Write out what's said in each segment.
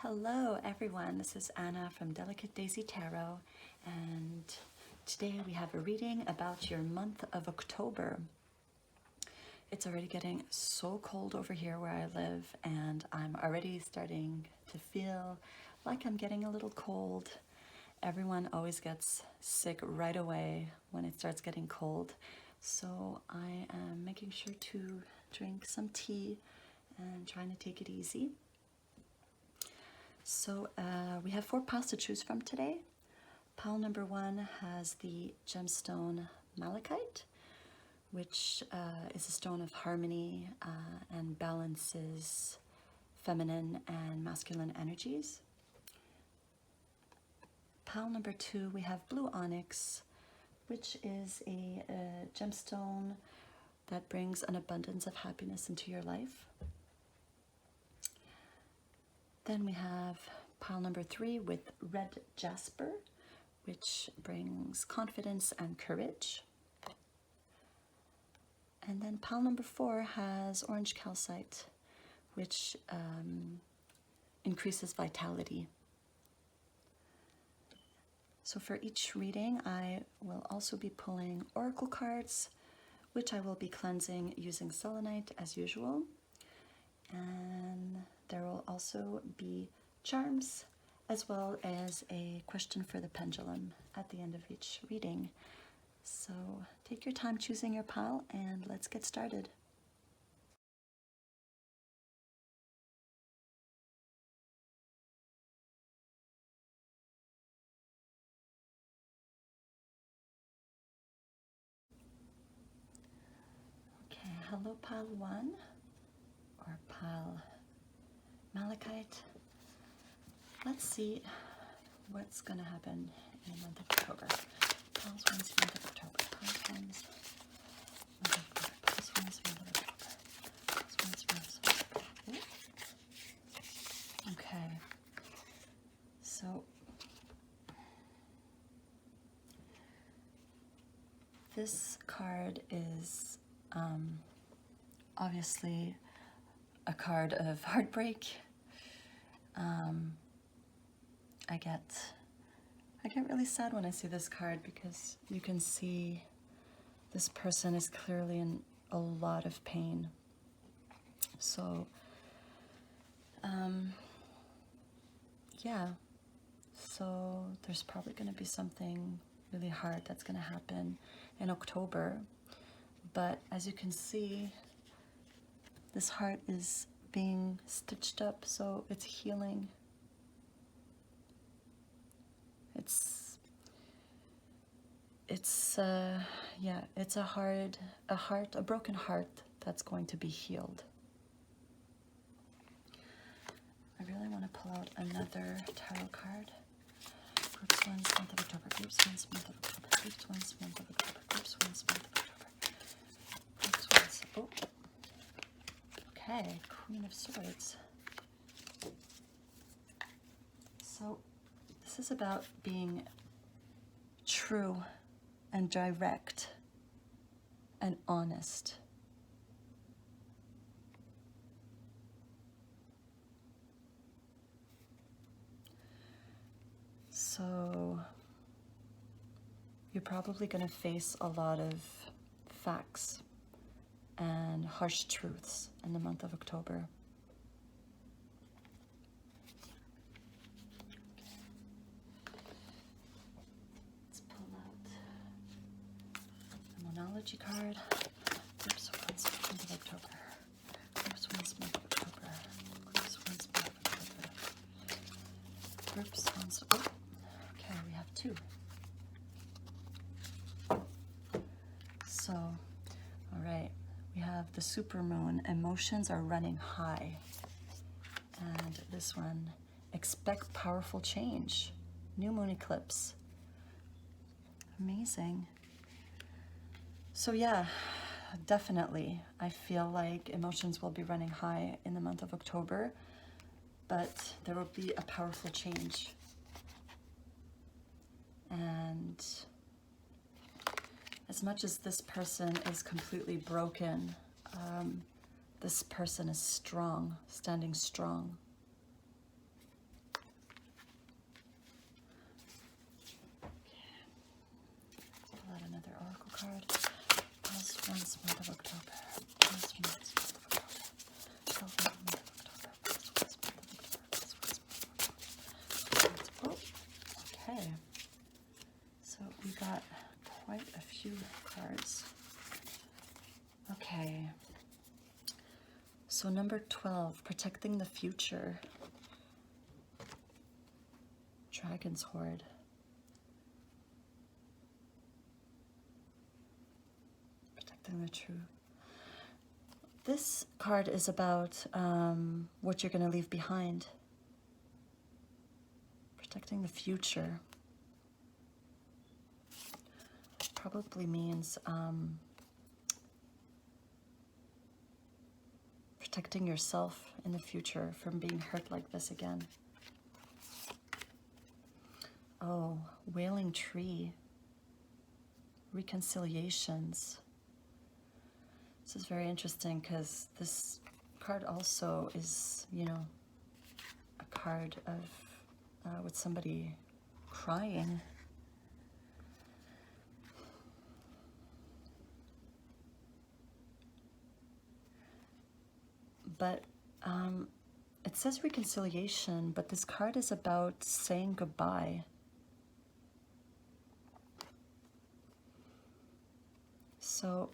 Hello everyone, this is Anna from Delicate Daisy Tarot, and today we have a reading about your month of October. It's already getting so cold over here where I live, and I'm already starting to feel like I'm getting a little cold. Everyone always gets sick right away when it starts getting cold, so I am making sure to drink some tea and trying to take it easy. So we have 4 piles to choose from today. Pile number 1 has the gemstone malachite, which is a stone of harmony and balances feminine and masculine energies. Pile number 2, we have blue onyx, which is a gemstone that brings an abundance of happiness into your life. Then we have pile number 3 with red jasper, which brings confidence and courage. And then pile number 4 has orange calcite, which increases vitality. So for each reading, I will also be pulling oracle cards, which I will be cleansing using selenite as usual. And there will also be charms as well as a question for the pendulum at the end of each reading. So take your time choosing your pile and let's get started. Okay, hello pile 1 or pile malachite. Let's see what's going to happen in the month of October. Piles 1's month of October. Piles 1's month of October. Piles 1's month of October. Piles 1's month of October. Okay. So this card is obviously a card of heartbreak. I get really sad when I see this card because you can see this person is clearly in a lot of pain. So, yeah, so there's probably going to be something really hard that's going to happen in October. But as you can see, this heart is being stitched up, so it's healing. It's a broken heart that's going to be healed. I really want to pull out another tarot card. Groups 1's month of October. Groups 1's month of October. Groups 1's month of October. Groups 1's month of October. Groups 1's. Oh. Okay, Queen of Swords. So this is about being true and direct and honest. So you're probably going to face a lot of facts and harsh truths in the month of October. Let's pull out the Monology card. Groups 1's month of October. Groups 1's month of October. Groups 1's month of October. Groups 1's. Oh, okay, we have 2. So, all right. We have the supermoon. Emotions are running high. And this one, expect powerful change. New moon eclipse. Amazing. So yeah, definitely. I feel like emotions will be running high in the month of October, but there will be a powerful change. And as much as this person is completely broken, this person is strong, standing strong. card. Pause once, month of October. Pause once, month of October. Pause once, month of October. Pause once, month of October. Pause once, month of October. Oh, okay. So we got quite a few cards. Okay. So number 12, protecting the future. Dragon's Horde. Protecting the true. This card is about what you're going to leave behind. Protecting the future. Probably means protecting yourself in the future from being hurt like this again. Oh, Wailing Tree. Reconciliations. This is very interesting because this card also is, you know, a card of with somebody crying. But it says reconciliation, but this card is about saying goodbye. So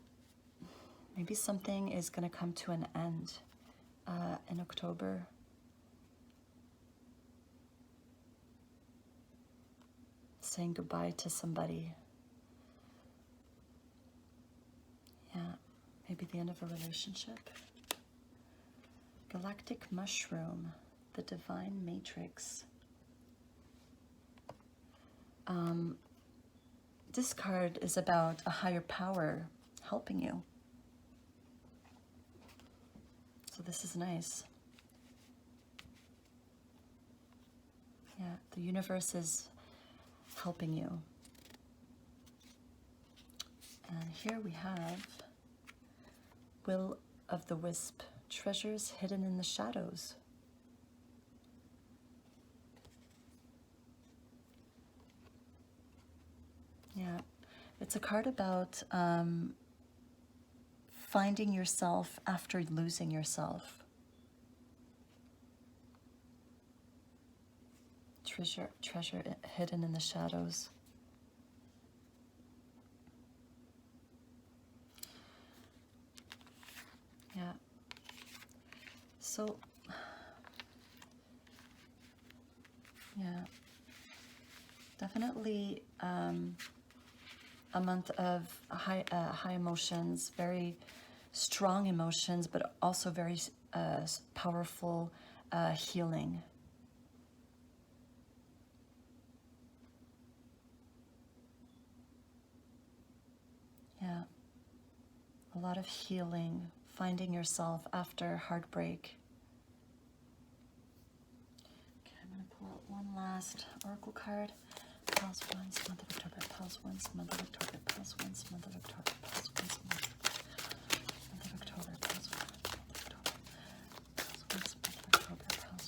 maybe something is going to come to an end in October. Saying goodbye to somebody. Yeah, maybe the end of a relationship. Galactic Mushroom, the Divine Matrix. This card is about a higher power helping you. So this is nice. Yeah, the universe is helping you. And here we have Will of the Wisp, treasures hidden in the shadows. Yeah, it's a card about finding yourself after losing yourself. Treasure hidden in the shadows. Yeah. So, yeah, definitely a month of high emotions, very strong emotions, but also very powerful healing. Yeah, a lot of healing, finding yourself after heartbreak. Okay, I'm going to pull out one last oracle card. Pause once, month of October. Pause once, month of October. Pause once, month of October. Pause once, month of October. Pause once, month of October. Pause once, month of October. Pause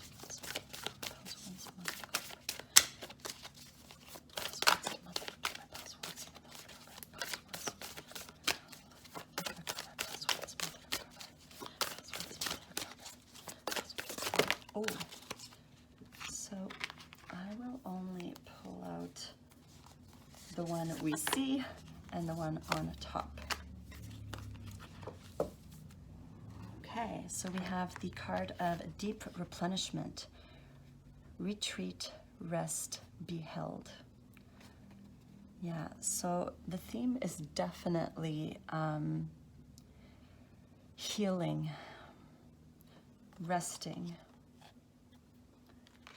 once, month of October. Pause once, month of October. Pause once, month of October. Pause once, month of October. Pause once, month of October. Pause once, month of October. Pause once, month of October. Oh, so I will only pull out the one we see and the one on top. Okay, so we have the card of deep replenishment. Retreat, rest, be held. Yeah, so the theme is definitely healing, resting,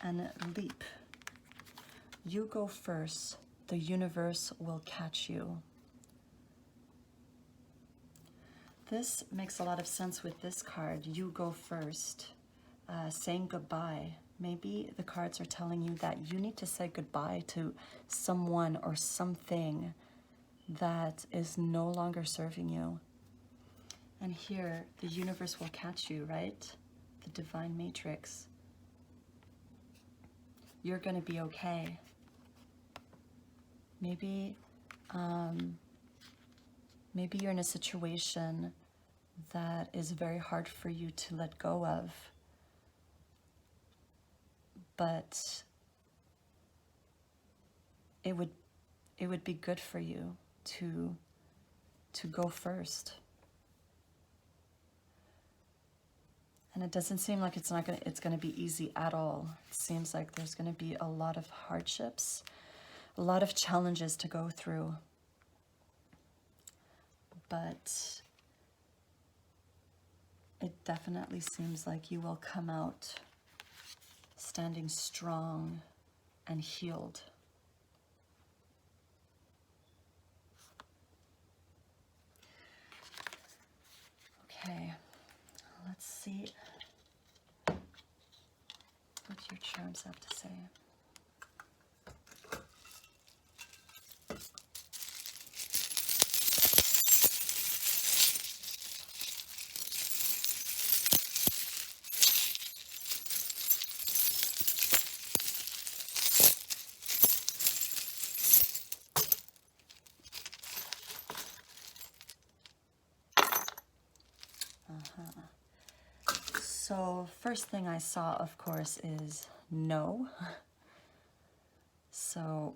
and leap. You go first, the universe will catch you. This makes a lot of sense with this card. You go first, saying goodbye. Maybe the cards are telling you that you need to say goodbye to someone or something that is no longer serving you. And here, the universe will catch you, right? The Divine Matrix. You're going to be okay. Maybe Maybe you're in a situation that is very hard for you to let go of, but it would be good for you to go first. And it doesn't seem like it's going to be easy at all. It seems like there's going to be a lot of hardships, a lot of challenges to go through. But it definitely seems like you will come out standing strong and healed. Okay, let's see what your charms have to say. So first thing I saw, of course, is no. So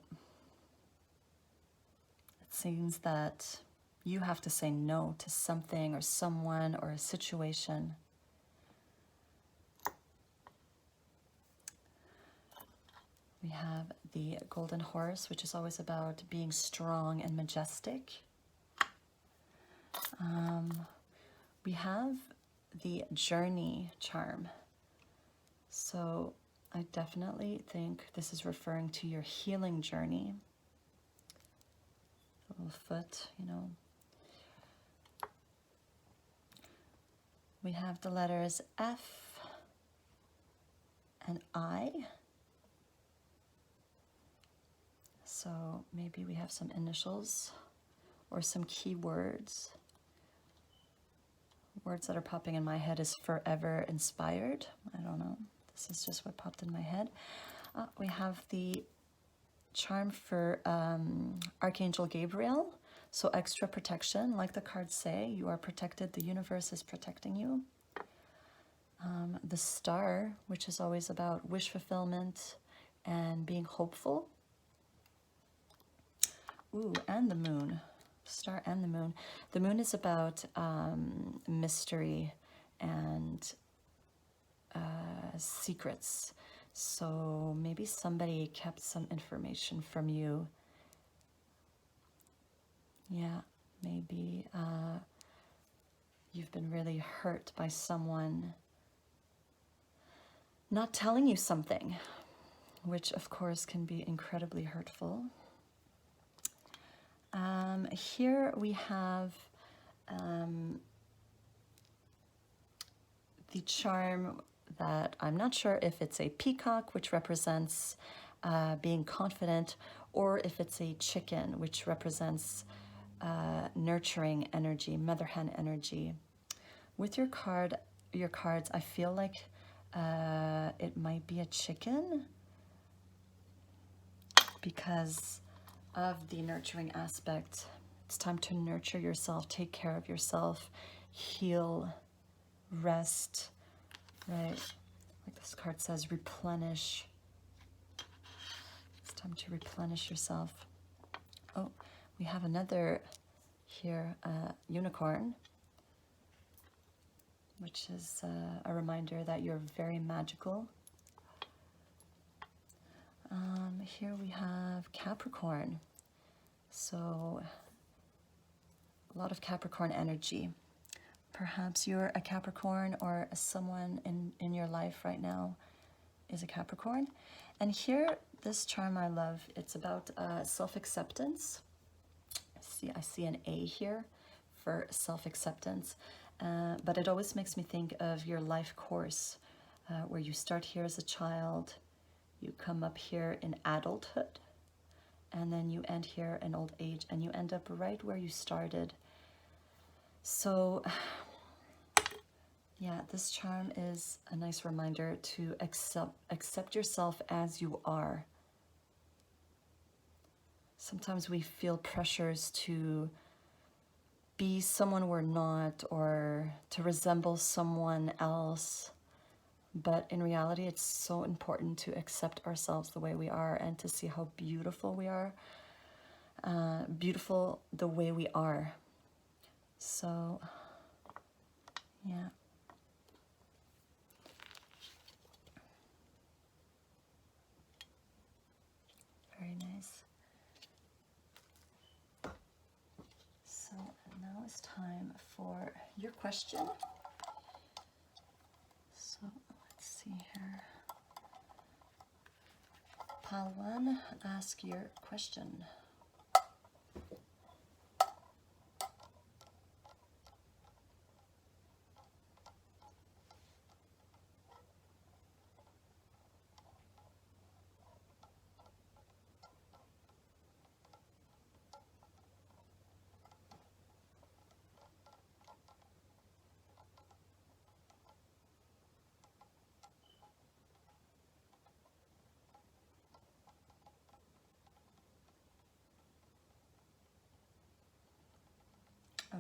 it seems that you have to say no to something or someone or a situation. We have the Golden Horse, which is always about being strong and majestic. We have the Journey charm. So I definitely think this is referring to your healing journey. The little foot, you know. We have the letters F and I. So maybe we have some initials or some keywords. Words that are popping in my head is forever inspired. I don't know. This is just what popped in my head. We have the charm for Archangel Gabriel. So extra protection, like the cards say, you are protected. The universe is protecting you. The Star, which is always about wish fulfillment and being hopeful. Ooh, and the Moon. Star and the Moon. The Moon is about mystery and secrets. So maybe somebody kept some information from you. Yeah, maybe you've been really hurt by someone not telling you something, which of course can be incredibly hurtful. Here we have the charm that I'm not sure if it's a peacock, which represents being confident, or if it's a chicken, which represents nurturing energy, mother hen energy. With your cards, I feel like it might be a chicken because of the nurturing aspect. It's time to nurture yourself, take care of yourself, heal, rest, right? Like this card says, replenish. It's time to replenish yourself. Oh, we have another here, unicorn, which is a reminder that you're very magical. Here we have Capricorn. So a lot of Capricorn energy. Perhaps you're a Capricorn or someone in your life right now is a Capricorn. And here, this charm I love, it's about self-acceptance. I see an A here for self-acceptance. But it always makes me think of your life course, where you start here as a child, you come up here in adulthood, and then you end here in old age, and you end up right where you started. So, yeah, this charm is a nice reminder to accept yourself as you are. Sometimes we feel pressures to be someone we're not or to resemble someone else. But in reality, it's so important to accept ourselves the way we are and to see how beautiful we are, beautiful the way we are. So, yeah. Very nice. So now it's time for your question. So let's see here. Pile 1, ask your question.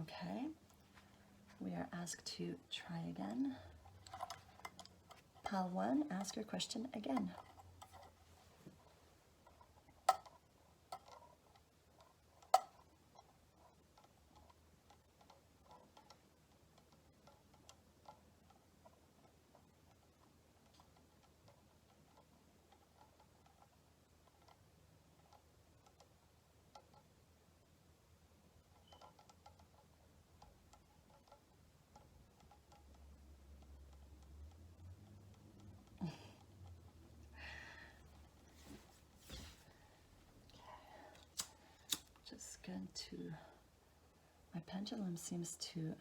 Okay, we are asked to try again. Pile 1, ask your question again. Just going to, my pendulum seems to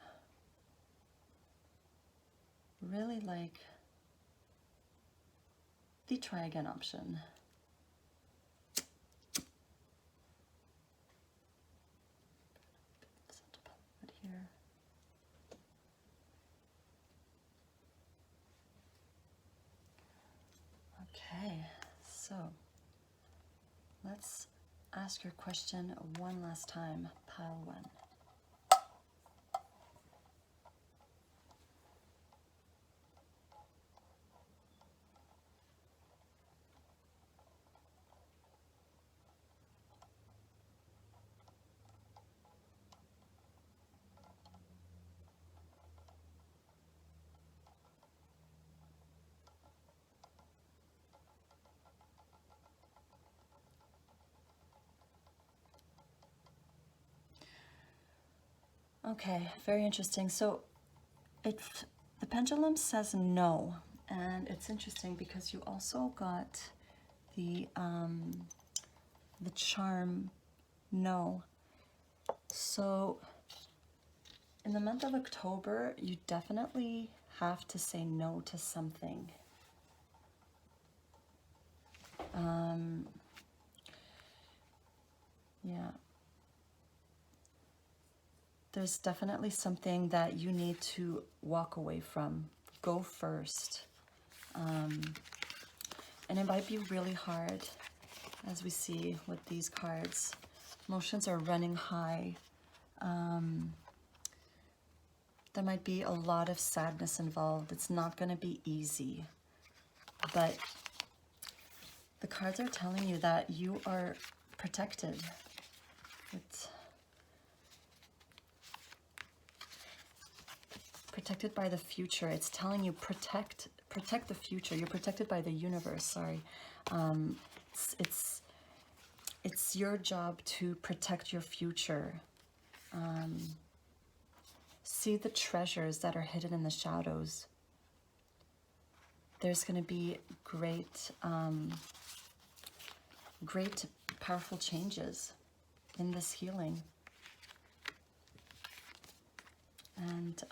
really like the try again option. Put here. Okay, so let's ask your question one last time, pile 1. Okay, very interesting. So the pendulum says no, and it's interesting because you also got the charm no. So in the month of October, you definitely have to say no to something. Yeah. There's definitely something that you need to walk away from. Go first. And it might be really hard, as we see with these cards. Emotions are running high. There might be a lot of sadness involved. It's not going to be easy. But the cards are telling you that you are protected. It's protected by the future. It's telling you protect the future. You're protected by the universe. Sorry, it's your job to protect your future. See the treasures that are hidden in the shadows. There's going to be great, powerful changes in this healing. And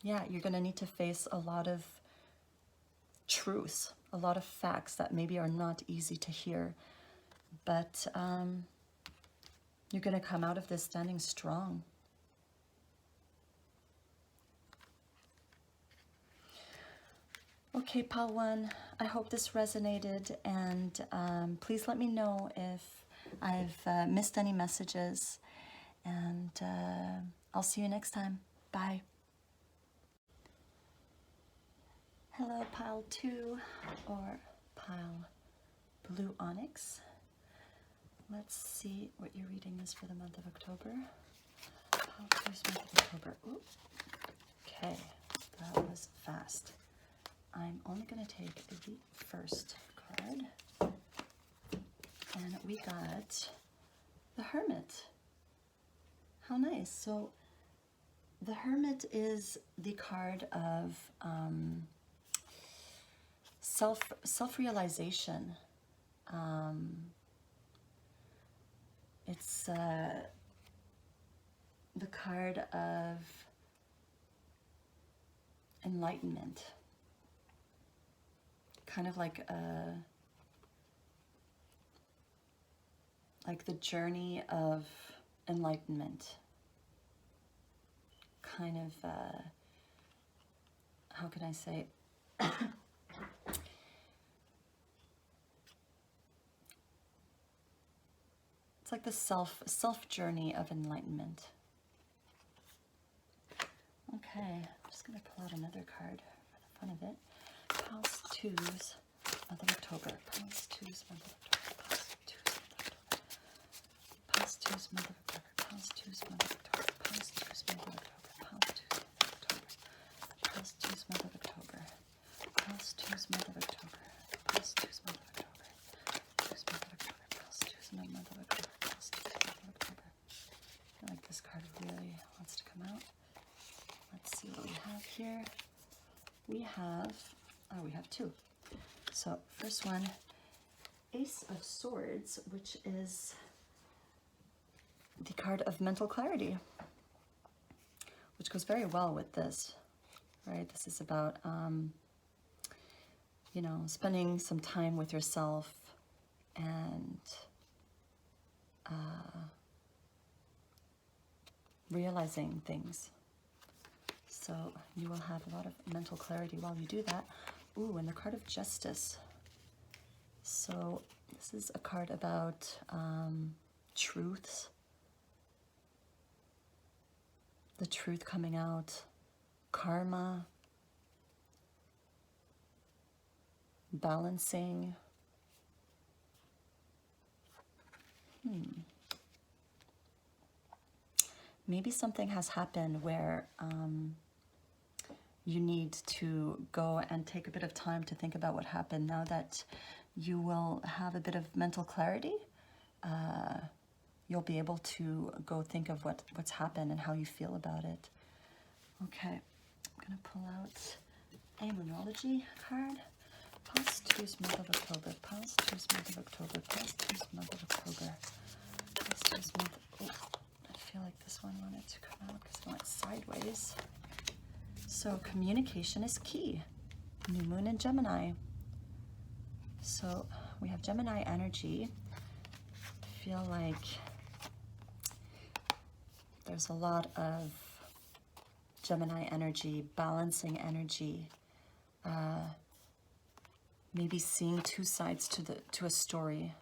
yeah, you're going to need to face a lot of truths, a lot of facts that maybe are not easy to hear. But you're going to come out of this standing strong. Okay, pile 1, I hope this resonated, and please let me know if I've missed any messages. And I'll see you next time. Bye. Hello, pile 2 or pile blue onyx. Let's see what your reading is for the month of October. Pile 2's month of October. Ooh. Okay, that was fast. I'm only going to take the first card. And we got the Hermit. How nice. So the Hermit is the card of self-realization. It's the card of enlightenment. Kind of like the journey of enlightenment. Kind of, how can I say? It's like the self journey of enlightenment. Okay, I'm just gonna pull out another card for the fun of it. Pile 2's month of October. Pile 2's month of October. Pile 2's month of October. Pile 2's month of October. Pile 2's month of October. Pile 2's month of October. Pile 2's month of October. Pile 2's month of October. Pile 2's month of October. Pile 2's month of October. Pile 2's month of October. I feel like this card really wants to come out. Let's see what we have here. We have two. So first one, Ace of Swords, which is the card of mental clarity, which goes very well with this, right? This is about, you know, spending some time with yourself and realizing things. So you will have a lot of mental clarity while you do that. Ooh, and the card of Justice. So this is a card about truths. The truth coming out, karma, balancing. Maybe something has happened where you need to go and take a bit of time to think about what happened. Now that you will have a bit of mental clarity, you'll be able to go think of what's happened and how you feel about it. Okay, I'm going to pull out a Moonology card. Past 2's month of October. Past 2's month of October. Past 2's month of October. Past 2's month. Oh, I feel like this one wanted to come out because it went sideways. So communication is key. New moon in Gemini. So we have Gemini energy. I feel like there's a lot of Gemini energy, balancing energy, maybe seeing two sides to a story.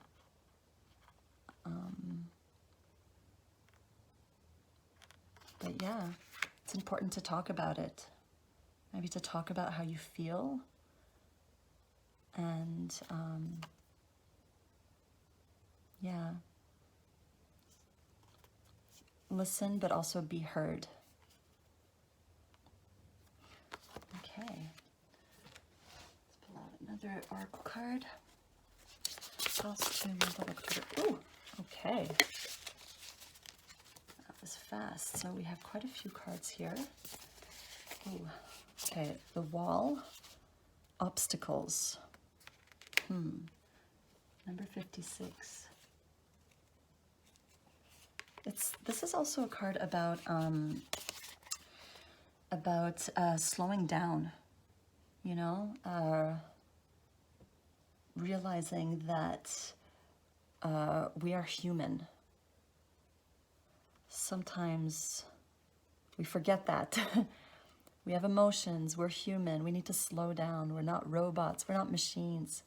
But yeah, it's important to talk about it. Maybe to talk about how you feel and yeah, listen but also be heard. Okay, let's pull out another oracle card. Past 2 month of October. Ooh, okay. That was fast. So we have quite a few cards here. Ooh. Okay, the Wall, Obstacles. Number 56. This is also a card about slowing down, you know, realizing that we are human. Sometimes we forget that. We have emotions, we're human, we need to slow down, we're not robots, we're not machines.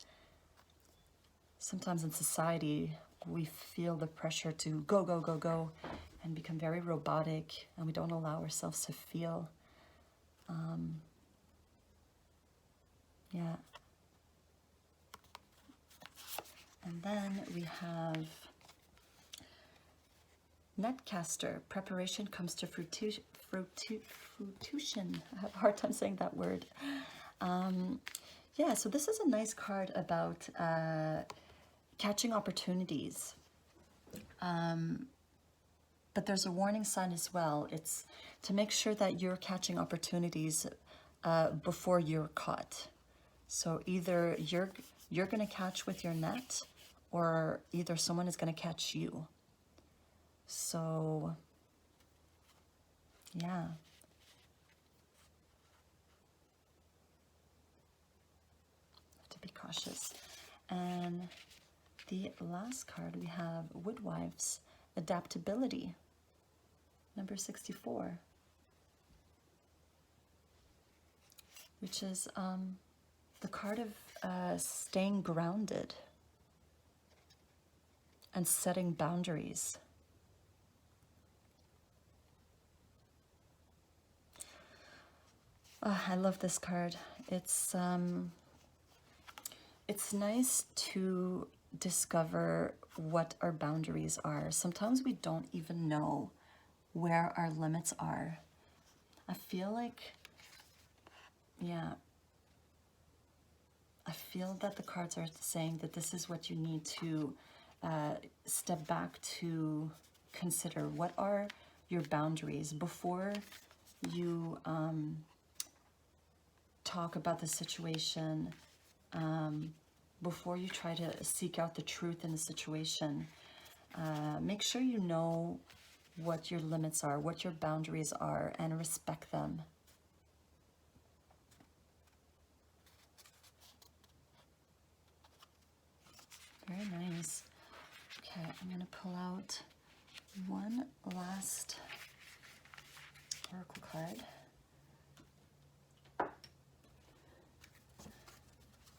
Sometimes in society, we feel the pressure to go, go, go, go, and become very robotic, and we don't allow ourselves to feel. Yeah. And then we have Netcaster. Preparation comes to fruition. I have a hard time saying that word. Yeah, so this is a nice card about catching opportunities. But there's a warning sign as well. It's to make sure that you're catching opportunities before you're caught. So either you're going to catch with your net, or either someone is going to catch you. So, yeah. Have to be cautious. And the last card we have Woodwives, Adaptability, number 64, which is the card of staying grounded and setting boundaries. I love this card. It's nice to discover what our boundaries are. Sometimes we don't even know where our limits are. I feel like, yeah, I feel that the cards are saying that this is what you need to step back to consider. What are your boundaries before you talk about the situation, before you try to seek out the truth in the situation. Make sure you know what your limits are, what your boundaries are, and respect them. Very nice. Okay, I'm going to pull out one last oracle card.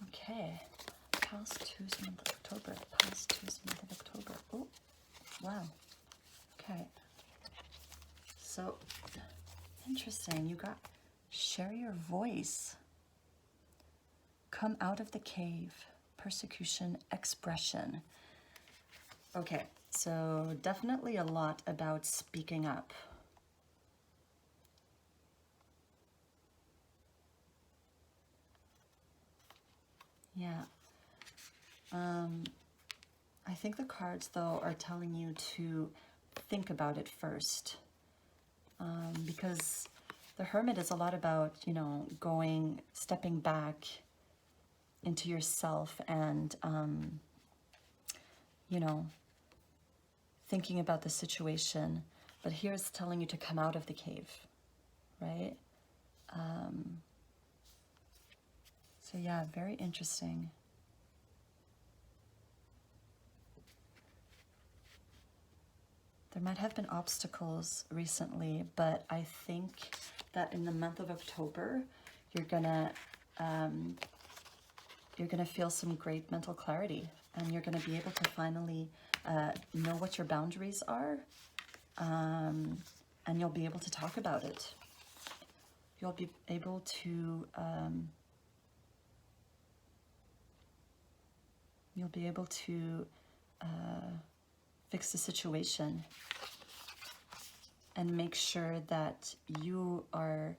Okay, past Tuesday, month of October. Past Tuesday, month of October. Oh, wow. Okay. So, interesting. You got share your voice. Come out of the cave. Persecution, expression. Okay, so definitely a lot about speaking up. Yeah. I think the cards, though, are telling you to think about it first. Because the Hermit is a lot about, you know, stepping back into yourself and, you know, thinking about the situation. But here it's telling you to come out of the cave, right? So yeah, very interesting. There might have been obstacles recently, but I think that in the month of October, you're gonna feel some great mental clarity, and you're gonna be able to finally know what your boundaries are, and you'll be able to talk about it. You'll be able to fix the situation and make sure that you are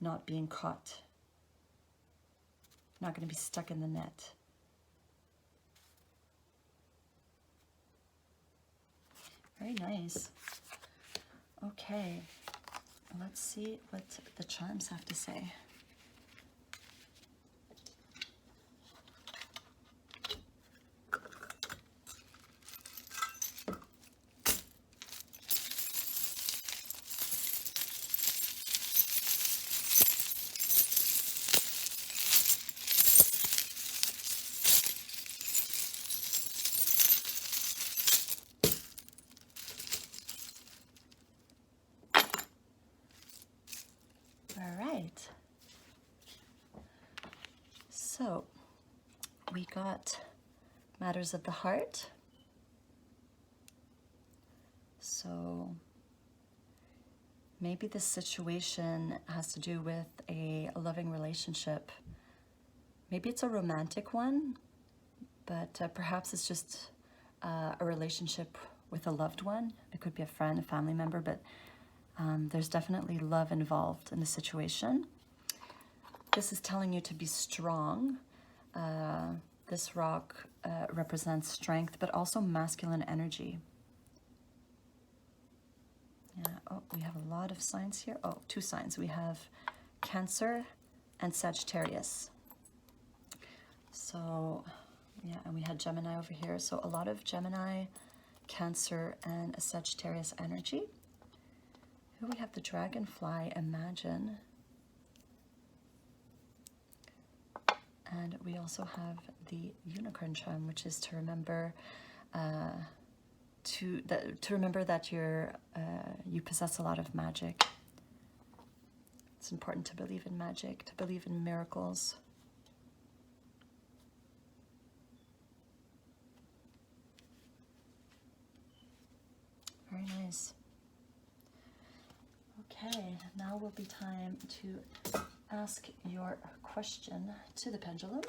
not being caught, not going to be stuck in the net. Very nice. Okay, let's see what the charms have to say. So, we got Matters of the Heart, So maybe this situation has to do with a loving relationship. Maybe it's a romantic one, but perhaps it's just a relationship with a loved one. It could be a friend, a family member, but there's definitely love involved in the situation. This is telling you to be strong. This rock represents strength, but also masculine energy. Yeah. Oh, we have a lot of signs here. Oh, 2 signs. We have Cancer and Sagittarius. So, yeah, and we had Gemini over here. So a lot of Gemini, Cancer, and a Sagittarius energy. Here we have the Dragonfly, Imagine. And we also have the Unicorn Charm, which is to remember that you possess a lot of magic. It's important to believe in magic, to believe in miracles. Very nice. Okay, now will be time to ask your question to the pendulum.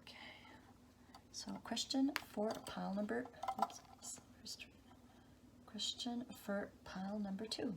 Okay, so question for pile number, question for pile number 2.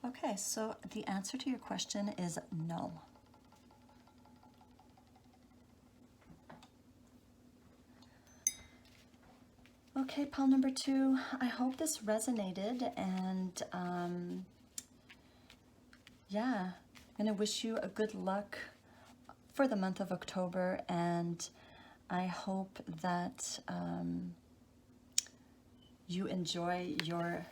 Okay, so the answer to your question is no. Okay, pile number 2, I hope this resonated, and yeah, I'm gonna wish you a good luck for the month of October, and I hope that you enjoy your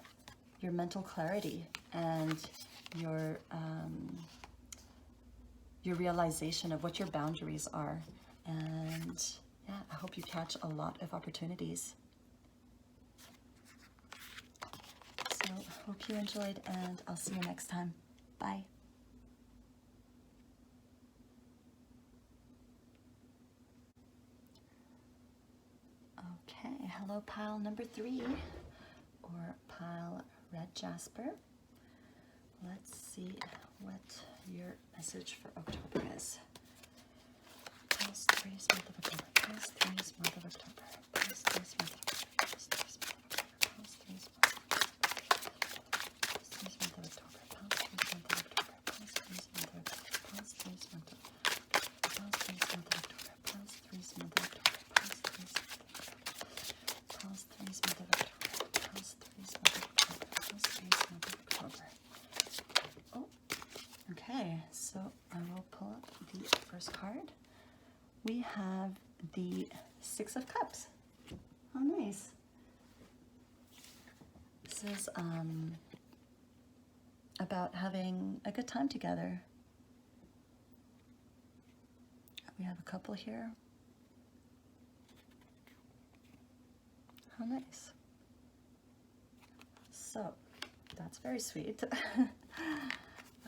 mental clarity and your realization of what your boundaries are. And yeah, I hope you catch a lot of opportunities. So hope you enjoyed, and I'll see you next time. Bye. Okay, hello pile number 3, or pile Red Jasper. Let's see what your message for October is. Piles 3's month of October. Piles 3's month of October. Piles 3's month of October. Piles 3's month of October. Piles 3's month of October. Piles 3's month of October. Piles 3's month of October. Piles 3's month of October. Piles 3's month of October. Piles 3's month of October. Piles 3's month of October. Piles 3's month of October. Piles 3's month of October. Piles 3's month of October. Piles 3's month of October. Oh, okay, so I will pull up the first card. We have the 6 of Cups. How nice. This is about having a good time together. We have a couple here. How nice. So, that's very sweet.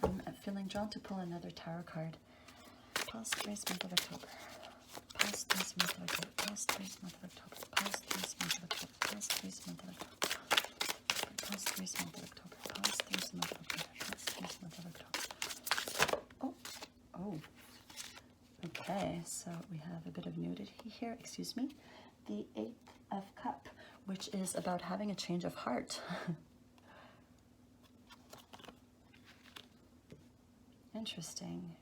I'm feeling drawn to pull another tarot card. Past 3's month of October. Past 3's month of October. Past 3's month of October. Past 3's month of October. Past 3's month of October. Past 3's month of October. Past 3's month of October. Past 3's month of October. Oh, oh. Okay, so we have a bit of nudity here. Excuse me. The 8 of Cups, which is about having a change of heart. Interesting.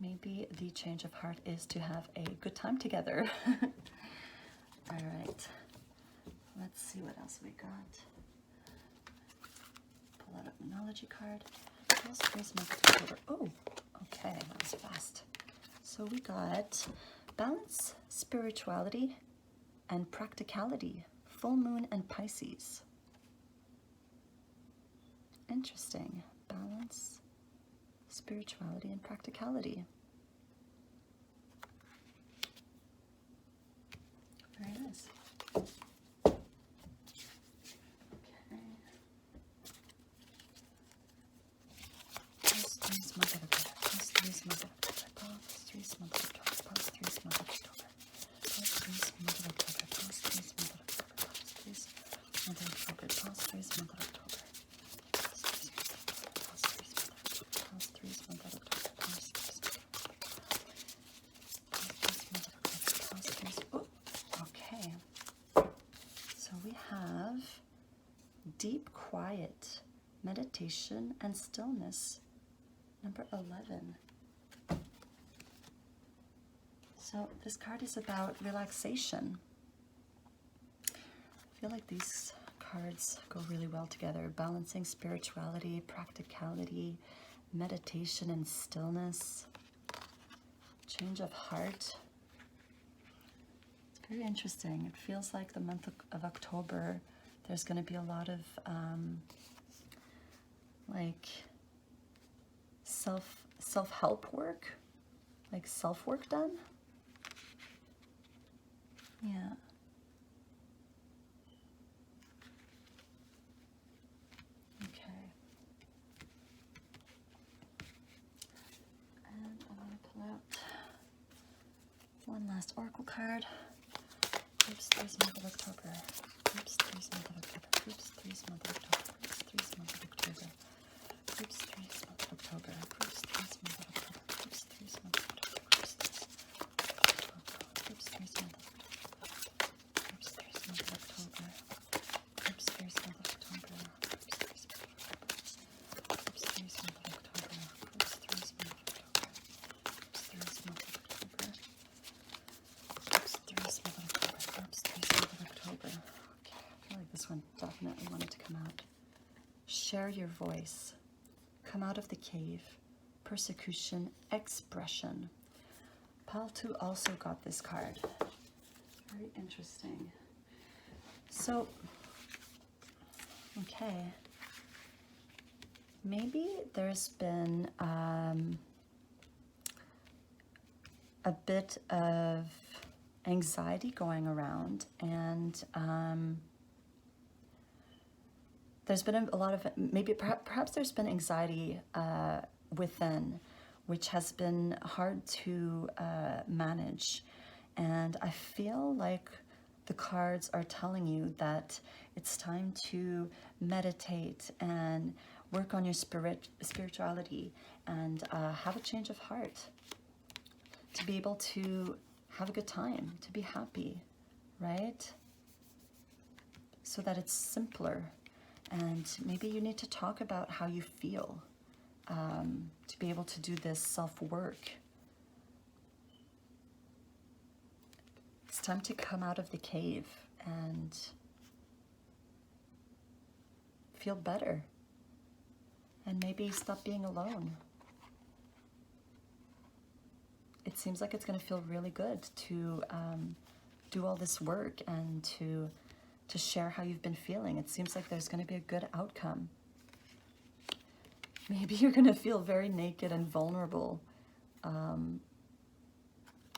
Maybe the change of heart is to have a good time together. All right. Let's see what else we got. Pull out a Numerology card. First 3 months of October. Oh, okay, that was fast. So we got balance, spirituality, and practicality. Full moon and Pisces. Interesting. Balance, spirituality, and practicality. Very nice. Okay. Past 3 months of October. Past 3 months of October. Past 3 months of October. Past 3 months of October. Past 3 months of October. Past 3 months of October. Past 3 months of October. Past 3 months of October. Okay, so we have deep quiet, meditation, and stillness, number 11. So this card is about relaxation. I feel like these cards go really well together. Balancing spirituality, practicality, meditation, and stillness. Change of heart. It's very interesting. It feels like the month of October, there's going to be a lot of like self-help work, like self-work done. Yeah. Okay. And I'm going to pull out one last oracle card. Groups 3 month of October. Groups 3 month of October. Groups 3 month of October. Groups 3 month of October. Groups 3 month of October. Groups 3 month of October. Groups 3 month of October. Groups 3 month of October. Groups 3 month of October. Groups 3 month of October. Groups 3 month of October. Groups 3 month of October. Groups 3 month of October. Groups 3 month of October. Groups 3 month of October. Groups 3 month of October. Okay, I feel like this one definitely wanted to come out. Share your voice. Come out of the cave. Persecution, expression. Pile 2 also got this card. Very interesting. So, okay. Maybe there's been a bit of anxiety going around, and there's been a lot of, maybe perhaps there's been anxiety within, which has been hard to manage. And I feel like the cards are telling you that it's time to meditate and work on your spirituality and have a change of heart, to be able to have a good time, to be happy, right? So that it's simpler. And maybe you need to talk about how you feel to be able to do this self-work. It's time to come out of the cave and feel better. And maybe stop being alone. It seems like it's going to feel really good to do all this work and to share how you've been feeling. It seems like there's going to be a good outcome. Maybe you're going to feel very naked and vulnerable,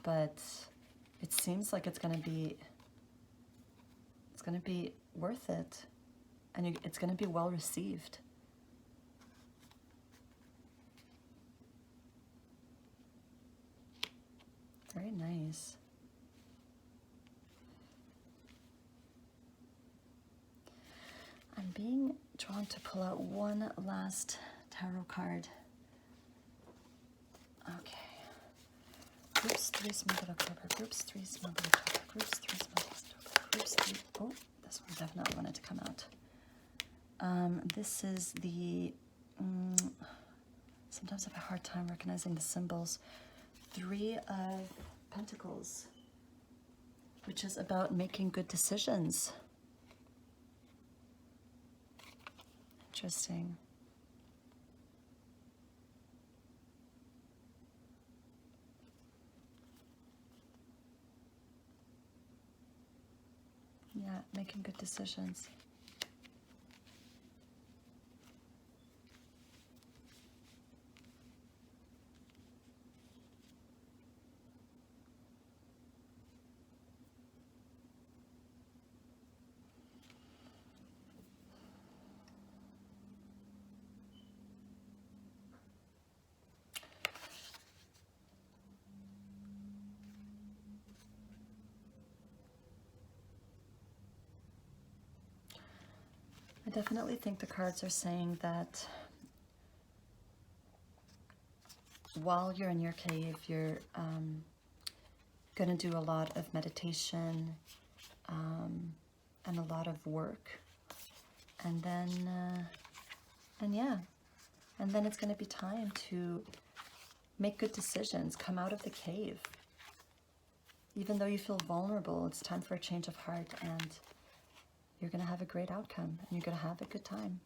but it seems like it's going to be worth it, and it's going to be well received. Very nice. I'm being drawn to pull out one last tarot card. Okay. Groups 3 month of October. Groups 3 month of October. Groups 3 month of October. Groups 3. Oh, this one definitely wanted to come out. This is the. Sometimes I have a hard time recognizing the symbols. 3 of Pentacles, which is about making good decisions. Interesting. Yeah, making good decisions. I definitely think the cards are saying that while you're in your cave, you're going to do a lot of meditation and a lot of work. And then, and then it's going to be time to make good decisions, come out of the cave. Even though you feel vulnerable, it's time for a change of heart, and you're going to have a great outcome, and you're going to have a good time.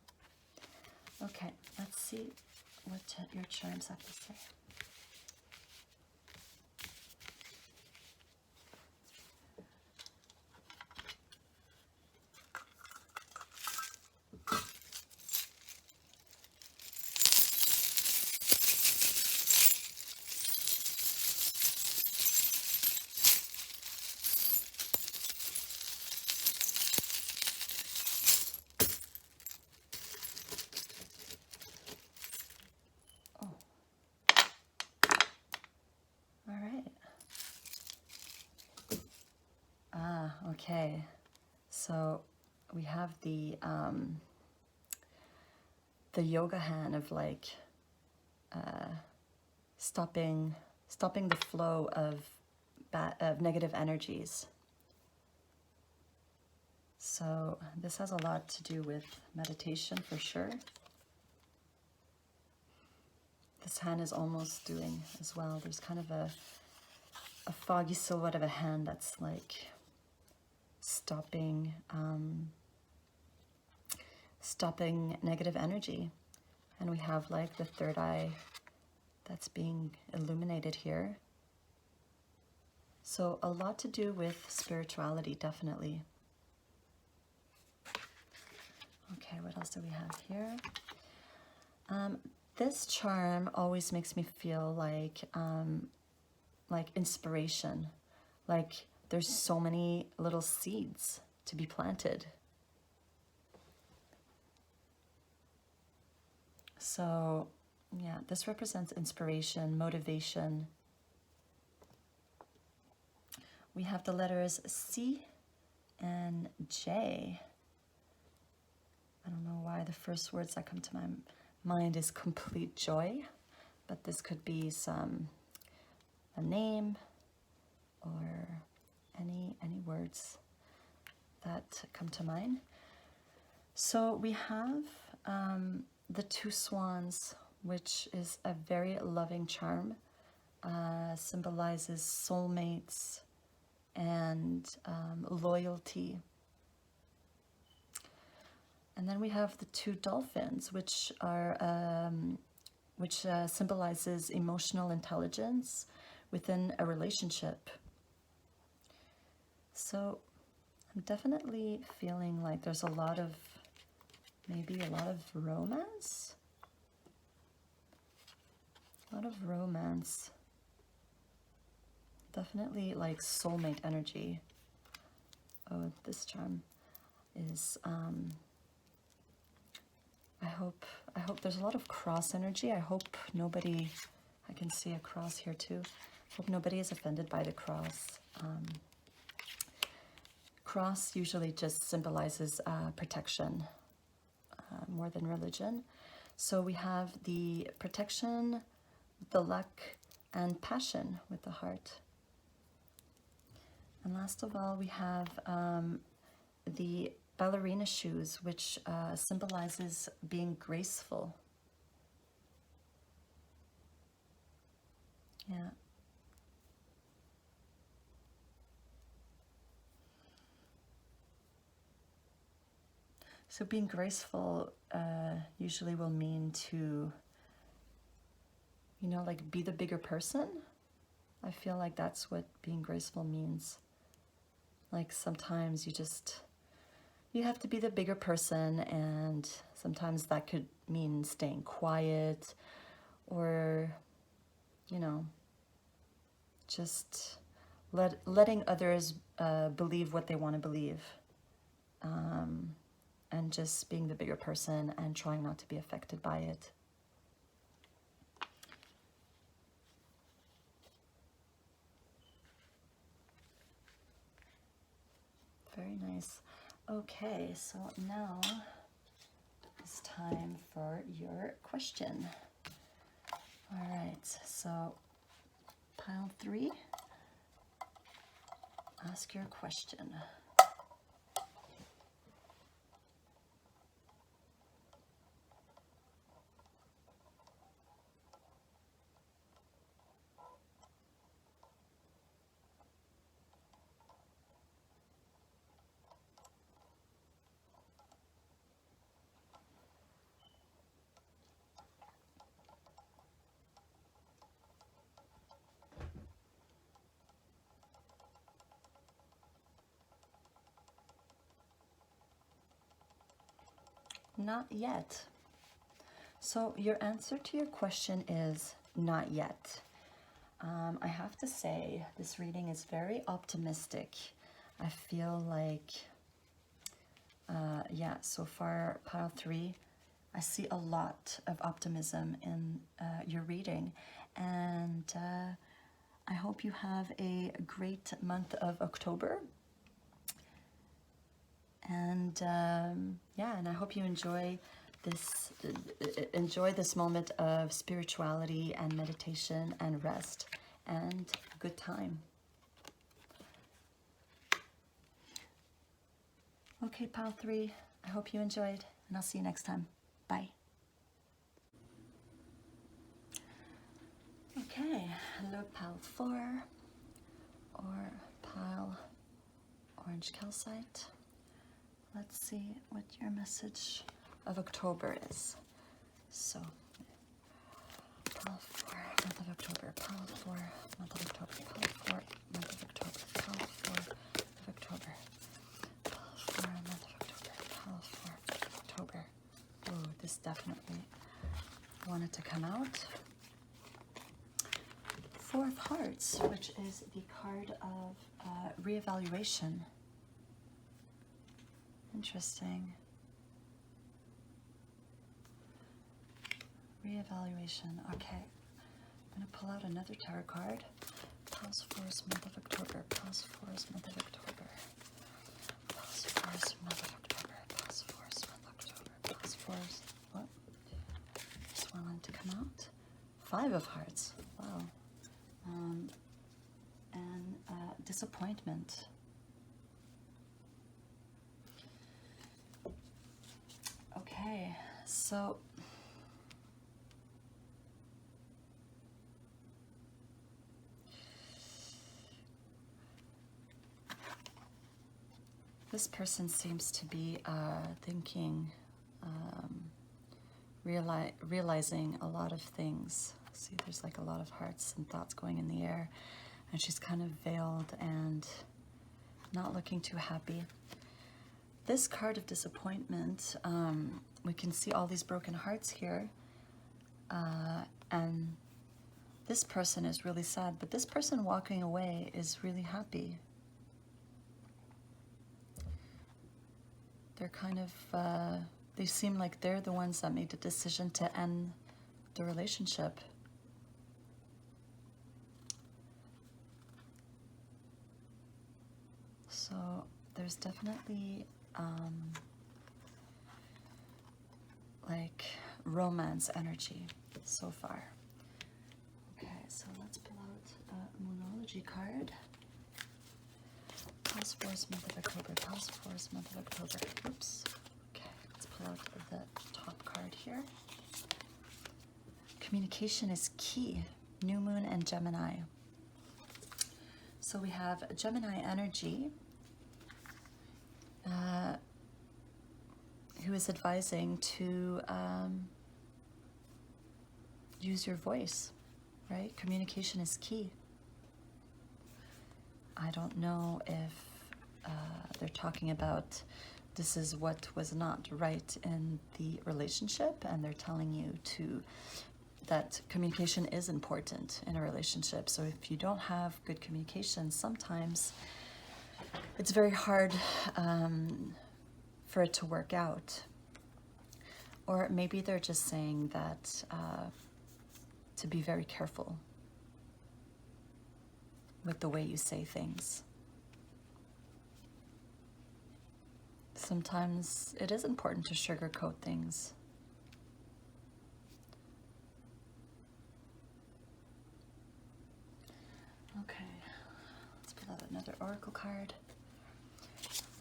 Okay, let's see what your charms have to say. Okay, so we have the yoga hand of like stopping the flow of negative energies. So this has a lot to do with meditation for sure. This hand is almost doing as well. There's kind of a foggy silhouette of a hand that's like stopping negative energy. And we have like the third eye that's being illuminated here. So a lot to do with spirituality, definitely. Okay, what else do we have here? This charm always makes me feel like inspiration, like there's so many little seeds to be planted. So yeah, this represents inspiration, motivation. We have the letters C and J. I don't know why the first words that come to my mind is complete joy, but this could be a name or any words that come to mind. So we have the two swans, which is a very loving charm, symbolizes soulmates and loyalty. And then we have the two dolphins, which are symbolizes emotional intelligence within a relationship. So I'm definitely feeling like there's maybe a lot of romance. A lot of romance. Definitely like soulmate energy. Oh, this charm is I hope there's a lot of cross energy. I hope nobody, I can see a cross here too. Hope nobody is offended by the cross. Cross usually just symbolizes protection more than religion. So we have the protection, the luck, and passion with the heart. And last of all, we have the ballerina shoes, which symbolizes being graceful. Yeah. So being graceful usually will mean to, like be the bigger person. I feel like that's what being graceful means. Like sometimes you have to be the bigger person, and sometimes that could mean staying quiet or, you know, just letting others believe what they want to believe, and just being the bigger person and trying not to be affected by it. Very nice. Okay, so now it's time for your question. All right, so pile 3, ask your question. Not yet. So your answer to your question is not yet. I have to say, this reading is very optimistic. I feel like, yeah, so far, pile 3, I see a lot of optimism in your reading. And I hope you have a great month of October. And yeah, and I hope you enjoy this moment of spirituality and meditation and rest and good time. Okay, pile 3, I hope you enjoyed, and I'll see you next time. Bye. Okay, hello pile 4 or pile orange calcite. Let's see what your message of October is. So, pile 4, month of October, pile 4, month of October, pile 4, month of October, pile 4, month of October, pile 4, month of October, pile 4, month of October. Oh, this definitely wanted to come out. 4 of Hearts, which is the card of reevaluation. Interesting. Reevaluation. Okay. I'm going to pull out another tarot card. Pause 4's month of October. Pause 4's month of October. Pause 4's month of October. Pause 4's month of October. Pause 4's. What? This one wanted to come out. 5 of Hearts. Wow. And disappointment. Okay, so this person seems to be thinking, realizing a lot of things. See, there's like a lot of hearts and thoughts going in the air, and she's kind of veiled and not looking too happy. This card of disappointment, we can see all these broken hearts here, and this person is really sad, but this person walking away is really happy. They're kind of, they seem like they're the ones that made the decision to end the relationship. So there's definitely like romance energy so far. Okay, so let's pull out a Moonology card. Pause 4's month of October. Pause 4's month of October. Oops. Okay, let's pull out the top card here. Communication is key. New Moon and Gemini. So we have Gemini energy, who is advising to use your voice, right? Communication is key. I don't know if they're talking about this is what was not right in the relationship, and they're telling you that communication is important in a relationship. So if you don't have good communication, sometimes it's very hard for it to work out. Or maybe they're just saying that to be very careful with the way you say things. Sometimes it is important to sugarcoat things. Okay, let's pull out another oracle card.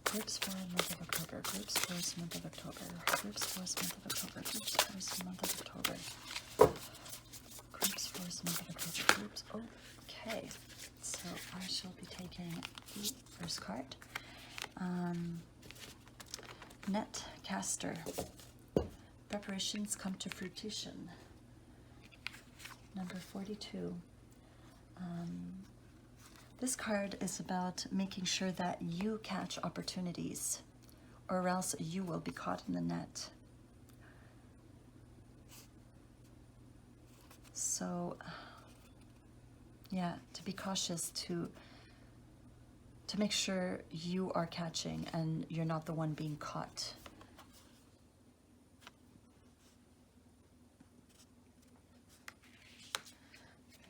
Groups for month of October. Groups for month of October. Groups for month of October. Groups for month of October. Groups for month of October. Groups. Okay, so I shall be taking the first card. Net Caster. Preparations come to fruition. Number 42. This card is about making sure that you catch opportunities, or else you will be caught in the net. So, yeah, to be cautious, to make sure you are catching and you're not the one being caught.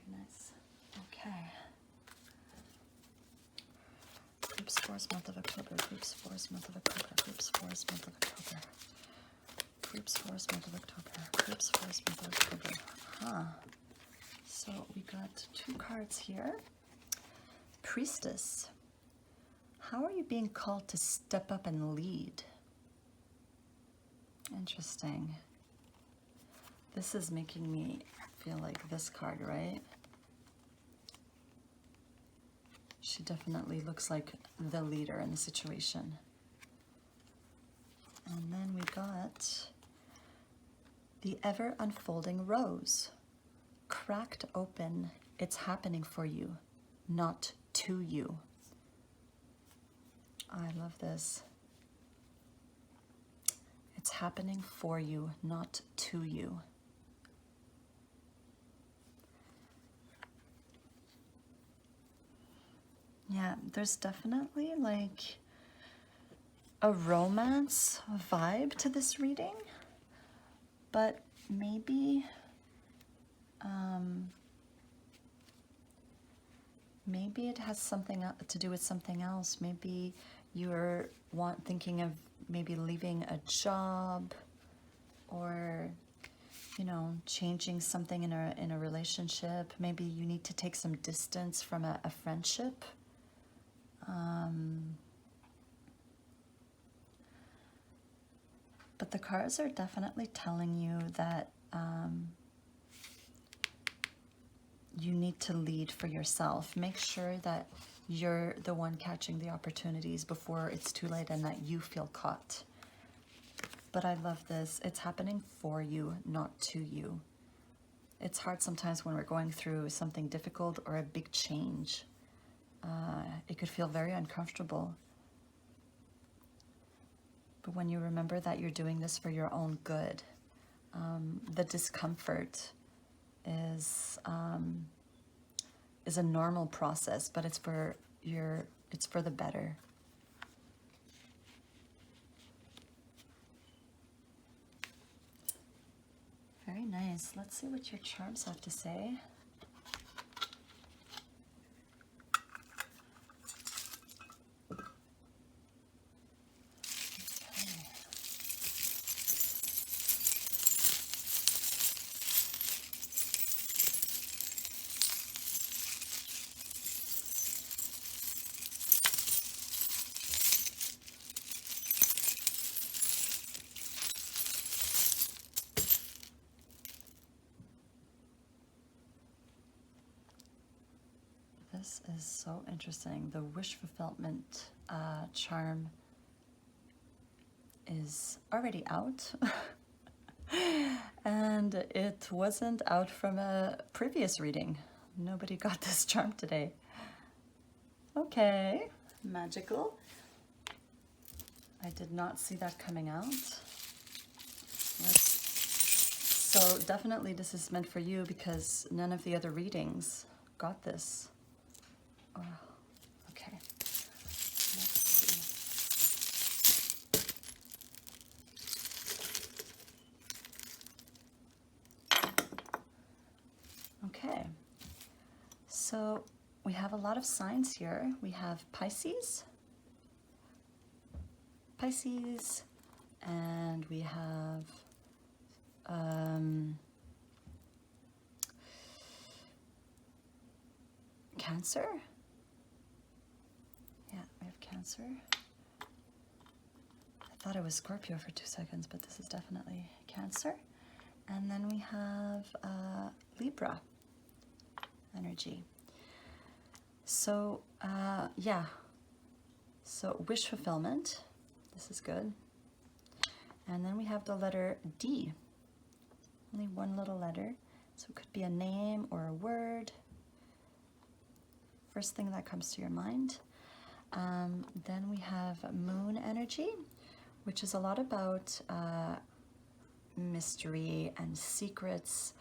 Very nice. Okay. Groups for month of October. Groups for month of October. Groups for month of October. Groups for month of October. Groups for month of October. So we got two cards here. Priestess. How are you being called to step up and lead? Interesting. This is making me feel like this card, right? She definitely looks like the leader in the situation. And then we got the ever unfolding rose. Cracked open, it's happening for you, not to you. I love this. It's happening for you, not to you. Yeah, there's definitely like a romance vibe to this reading, but maybe maybe it has something to do with something else. Maybe you're thinking of maybe leaving a job, or changing something in a relationship. Maybe you need to take some distance from a friendship. But the cards are definitely telling you that you need to lead for yourself. Make sure that you're the one catching the opportunities before it's too late and that you feel caught. But I love this. It's happening for you, not to you. It's hard sometimes when we're going through something difficult or a big change. It could feel very uncomfortable. But when you remember that you're doing this for your own good, the discomfort is a normal process, but it's for the better. Very nice. Let's see what your charms have to say. This is so interesting. The wish fulfillment charm is already out. And it wasn't out from a previous reading. Nobody got this charm today. Okay, magical. I did not see that coming out. So definitely this is meant for you because none of the other readings got this. Oh, okay. Let's see. Okay. So we have a lot of signs here. We have Pisces, and we have Cancer. Yeah, we have Cancer. I thought it was Scorpio for 2 seconds, but this is definitely Cancer. And then we have Libra energy. So, yeah. So, wish fulfillment. This is good. And then we have the letter D. Only one little letter. So, it could be a name or a word. First thing that comes to your mind. Then we have moon energy, which is a lot about mystery and secrets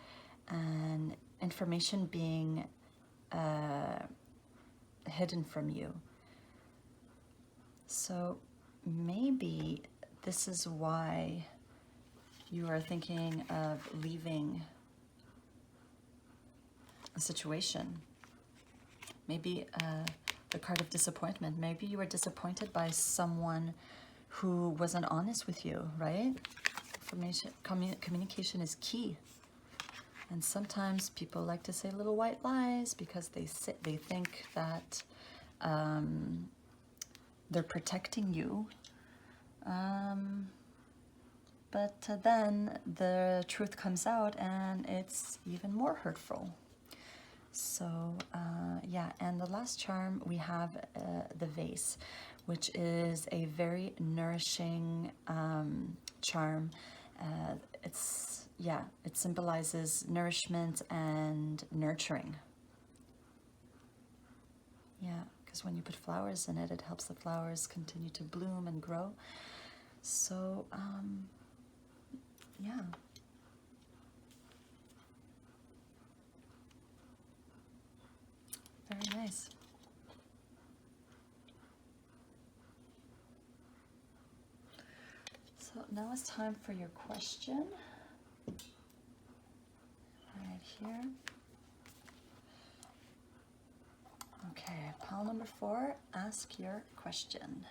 and information being hidden from you. So maybe this is why you are thinking of leaving a situation. Maybe the card of disappointment. Maybe you were disappointed by someone who wasn't honest with you, right? Communication is key. And sometimes people like to say little white lies because they think that they're protecting you. But then the truth comes out and it's even more hurtful. So, yeah, and the last charm we have the vase, which is a very nourishing charm. It symbolizes nourishment and nurturing. Yeah, because when you put flowers in it, it helps the flowers continue to bloom and grow. So, yeah. Very nice. So now it's time for your question. Right here. Okay, pile number 4, ask your question.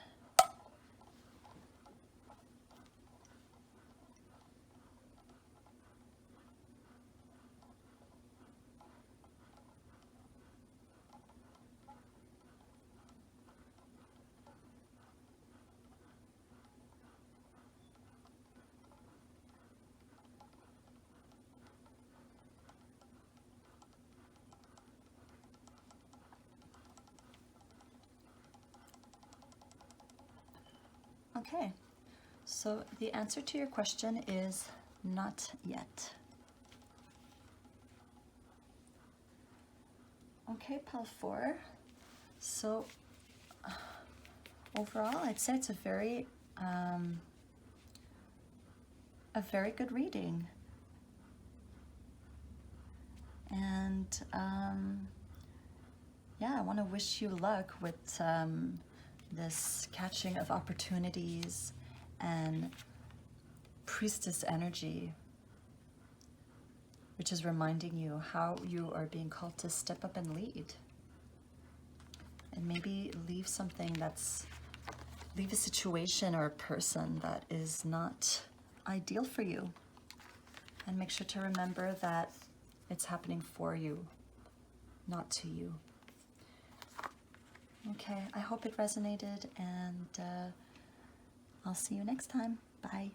Okay, so the answer to your question is not yet. Okay, pile 4. So overall, I'd say it's a very good reading. And yeah, I want to wish you luck with this catching of opportunities and priestess energy, which is reminding you how you are being called to step up and lead. And maybe leave a situation or a person that is not ideal for you. And make sure to remember that it's happening for you, not to you. Okay, I hope it resonated, and I'll see you next time. Bye.